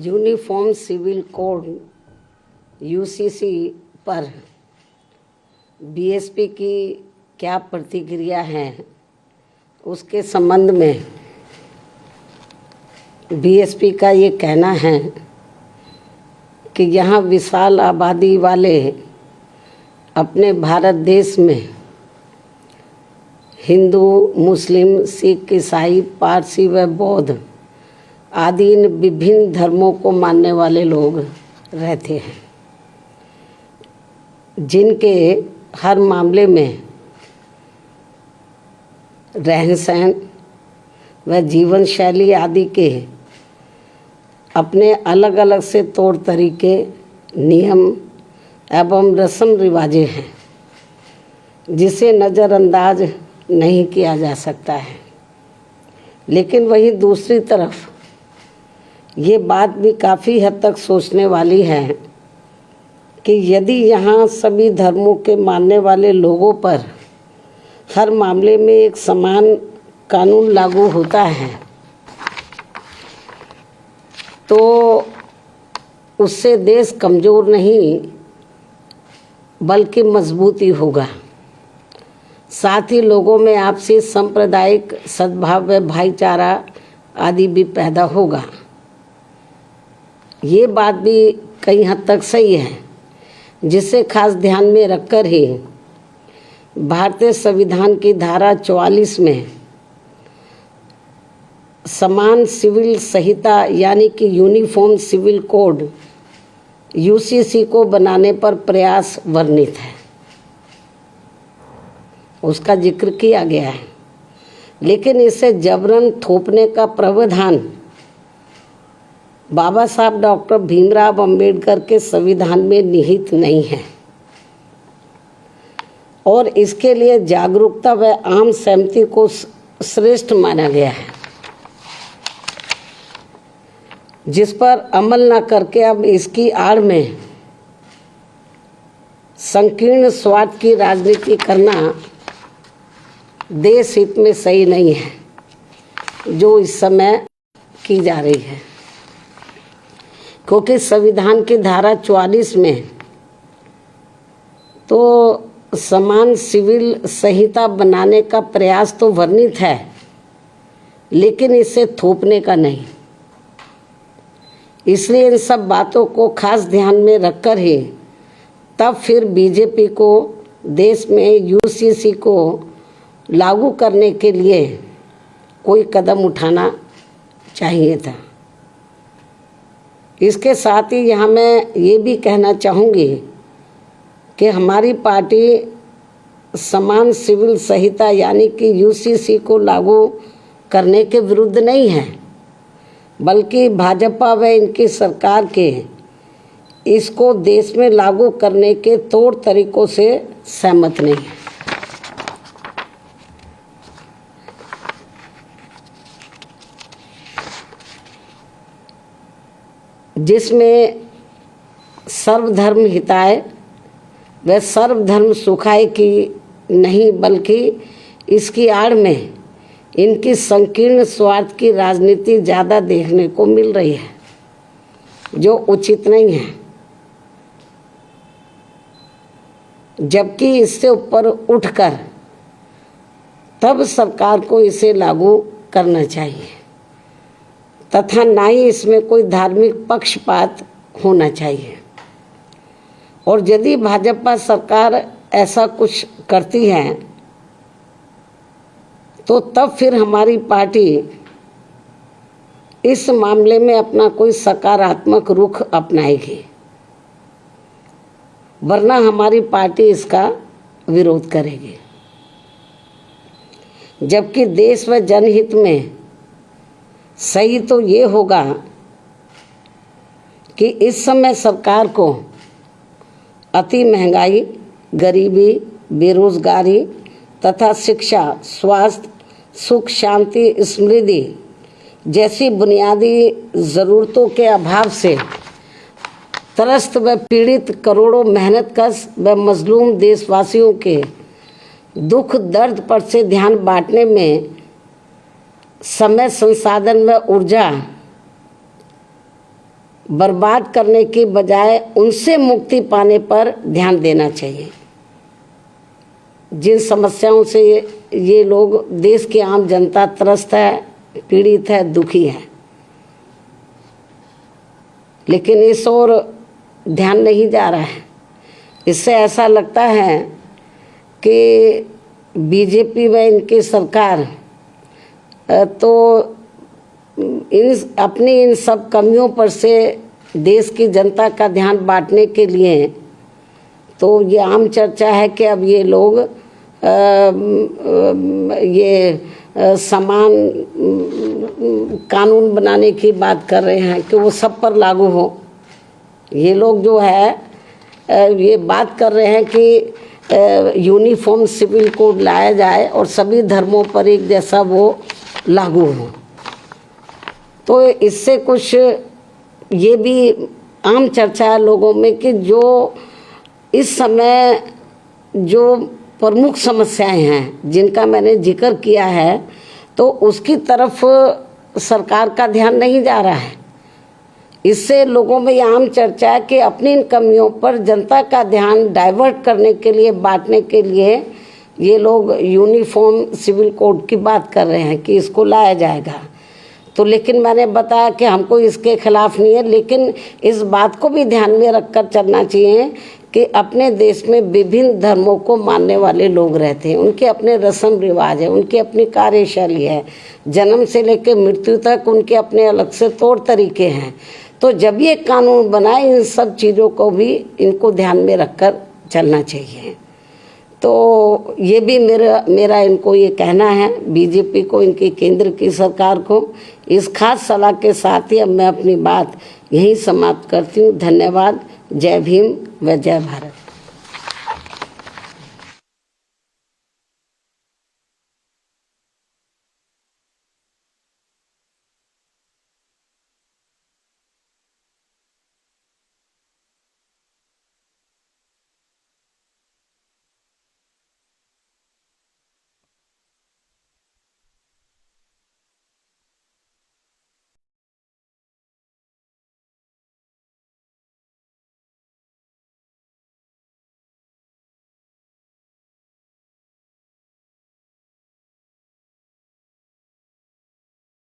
Uniform civil code UCC पर BSP की क्या प्रतिक्रिया है, उसके संबंध में बीएसपी का ये कहना है कि यहाँ विशाल आबादी वाले अपने भारत देश में हिंदू, मुस्लिम, सिख, ईसाई, पारसी व बौद्ध आदि इन विभिन्न धर्मों को मानने वाले लोग रहते हैं, जिनके हर मामले में रहन सहन व जीवन शैली आदि के अपने अलग अलग से तौर तरीके, नियम एवं रस्म रिवाजें हैं, जिसे नज़रअंदाज नहीं किया जा सकता है। लेकिन वहीं दूसरी तरफ ये बात भी काफ़ी हद तक सोचने वाली है कि यदि यहाँ सभी धर्मों के मानने वाले लोगों पर हर मामले में एक समान कानून लागू होता है तो उससे देश कमज़ोर नहीं बल्कि मजबूती होगा। साथ ही लोगों में आपसी सांप्रदायिक सद्भाव व भाईचारा आदि भी पैदा होगा। ये बात भी कई हद तक सही है, जिसे खास ध्यान में रखकर ही भारतीय संविधान की धारा 44 में समान सिविल संहिता यानी कि यूनिफॉर्म सिविल कोड यूसीसी को बनाने पर प्रयास वर्णित है, उसका जिक्र किया गया है। लेकिन इसे जबरन थोपने का प्रावधान बाबा साहब डॉक्टर भीमराव अंबेडकर के संविधान में निहित नहीं है और इसके लिए जागरूकता व आम सहमति को श्रेष्ठ माना गया है, जिस पर अमल न करके अब इसकी आड़ में संकीर्ण स्वार्थ की राजनीति करना देश हित में सही नहीं है, जो इस समय की जा रही है। क्योंकि संविधान की धारा 44 में तो समान सिविल संहिता बनाने का प्रयास तो वर्णित है, लेकिन इसे थोपने का नहीं। इसलिए इन सब बातों को खास ध्यान में रखकर ही तब फिर बीजेपी को देश में यूसीसी को लागू करने के लिए कोई कदम उठाना चाहिए था। इसके साथ ही यहाँ मैं ये भी कहना चाहूँगी कि हमारी पार्टी समान सिविल संहिता यानी कि यूसीसी को लागू करने के विरुद्ध नहीं है, बल्कि भाजपा व इनकी सरकार के इसको देश में लागू करने के तौर तरीकों से सहमत नहीं है। जिसमें सर्वधर्म हिताय व सर्वधर्म सुखाय की नहीं, बल्कि इसकी आड़ में इनकी संकीर्ण स्वार्थ की राजनीति ज़्यादा देखने को मिल रही है, जो उचित नहीं है। जबकि इससे ऊपर उठकर तब सरकार को इसे लागू करना चाहिए तथा ना ही इसमें कोई धार्मिक पक्षपात होना चाहिए। और यदि भाजपा सरकार ऐसा कुछ करती है तो तब फिर हमारी पार्टी इस मामले में अपना कोई सकारात्मक रुख अपनाएगी, वरना हमारी पार्टी इसका विरोध करेगी। जबकि देश व जनहित में सही तो ये होगा कि इस समय सरकार को अति महंगाई, गरीबी, बेरोजगारी तथा शिक्षा, स्वास्थ्य, सुख, शांति, समृद्धि जैसी बुनियादी ज़रूरतों के अभाव से त्रस्त व पीड़ित करोड़ों मेहनतकश व मजलूम देशवासियों के दुख दर्द पर से ध्यान बांटने में समय, संसाधन व ऊर्जा बर्बाद करने की बजाय उनसे मुक्ति पाने पर ध्यान देना चाहिए। जिन समस्याओं से ये लोग, देश की आम जनता त्रस्त है, पीड़ित है, दुखी है, लेकिन इस ओर ध्यान नहीं जा रहा है। इससे ऐसा लगता है कि बीजेपी व इनकी सरकार तो अपनी इन सब कमियों पर से देश की जनता का ध्यान बांटने के लिए, तो ये आम चर्चा है कि अब ये लोग समान कानून बनाने की बात कर रहे हैं कि वो सब पर लागू हो। ये लोग जो है ये बात कर रहे हैं कि यूनिफॉर्म सिविल कोड लाया जाए और सभी धर्मों पर एक जैसा वो लागू हो। तो इससे कुछ ये भी आम चर्चा है लोगों में कि जो इस समय जो प्रमुख समस्याएं हैं जिनका मैंने जिक्र किया है, तो उसकी तरफ सरकार का ध्यान नहीं जा रहा है। इससे लोगों में ये आम चर्चा है कि अपनी इन कमियों पर जनता का ध्यान डाइवर्ट करने के लिए, बांटने के लिए ये लोग यूनिफॉर्म सिविल कोड की बात कर रहे हैं कि इसको लाया जाएगा। तो लेकिन मैंने बताया कि हमको इसके खिलाफ नहीं है, लेकिन इस बात को भी ध्यान में रखकर चलना चाहिए कि अपने देश में विभिन्न धर्मों को मानने वाले लोग रहते हैं, उनके अपने रस्म रिवाज है, उनकी अपनी कार्यशैली है, जन्म से लेकर मृत्यु तक उनके अपने अलग से तौर तरीके हैं। तो जब ये कानून बनाए, इन सब चीज़ों को भी इनको ध्यान में रखकर चलना चाहिए। तो ये भी मेरा इनको ये कहना है, बीजेपी को, इनकी केंद्र की सरकार को। इस खास सलाह के साथ ही अब मैं अपनी बात यहीं समाप्त करती हूँ। धन्यवाद। जय भीम व जय भारत।